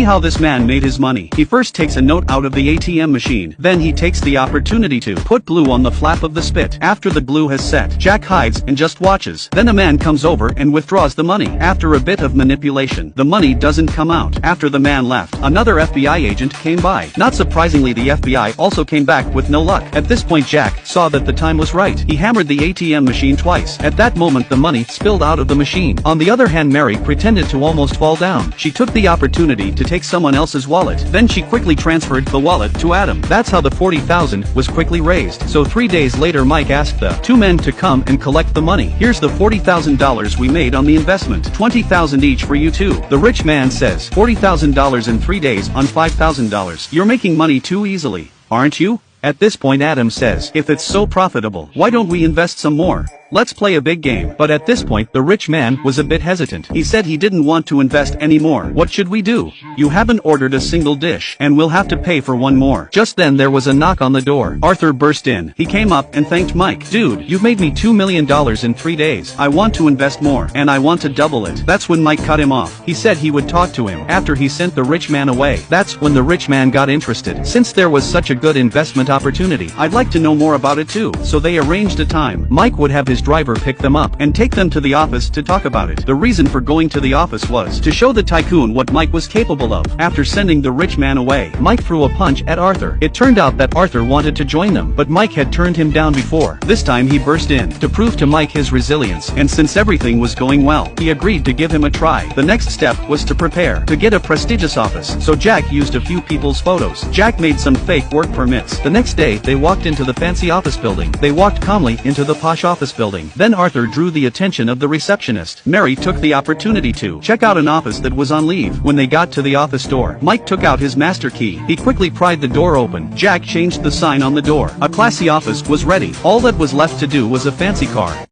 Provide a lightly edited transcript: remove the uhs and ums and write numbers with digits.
See how this man made his money. He first takes a note out of the ATM machine, then he takes the opportunity to put glue on the flap of the spit. After the glue has set, Jack hides and just watches. Then a man comes over and withdraws the money. After a bit of manipulation, the money doesn't come out. After the man left, another FBI agent came by. Not surprisingly, the FBI also came back with no luck. At this point, Jack saw that the time was right. He hammered the ATM machine twice. At that moment, the money spilled out of the machine. On the other hand, Mary pretended to almost fall down. She took the opportunity to take someone else's wallet. Then she quickly transferred the wallet to Adam. That's how the 40,000 was quickly raised. So 3 days later, Mike asked the two men to come and collect the money. Here's the $40,000 we made on the investment. 20,000 each for you two. The rich man says, $40,000 in 3 days on $5,000. You're making money too easily, aren't you? At this point, Adam says, if it's so profitable, why don't we invest some more? Let's play a big game. But at this point, the rich man was a bit hesitant. He said he didn't want to invest anymore. What should we do? You haven't ordered a single dish, and we'll have to pay for one more. Just then there was a knock on the door. Arthur burst in. He came up and thanked Mike. Dude, you've made me $2 million in 3 days. I want to invest more, and I want to double it. That's when Mike cut him off. He said he would talk to him after he sent the rich man away. That's when the rich man got interested. Since there was such a good investment opportunity, I'd like to know more about it too. So they arranged a time. Mike would have his driver pick them up and take them to the office to talk about it. The reason for going to the office was to show the tycoon what Mike was capable of. After sending the rich man away, Mike threw a punch at Arthur. It turned out that Arthur wanted to join them, but Mike had turned him down before. This time he burst in to prove to Mike his resilience, and since everything was going well, he agreed to give him a try. The next step was to prepare to get a prestigious office, so Jack used a few people's photos. Jack made some fake work permits. The next day, they walked into the fancy office building. They walked calmly into the posh office building. Then Arthur drew the attention of the receptionist. Mary took the opportunity to check out an office that was on leave. When they got to the office door, Mike took out his master key. He quickly pried the door open. Jack changed the sign on the door. A classy office was ready. All that was left to do was a fancy car.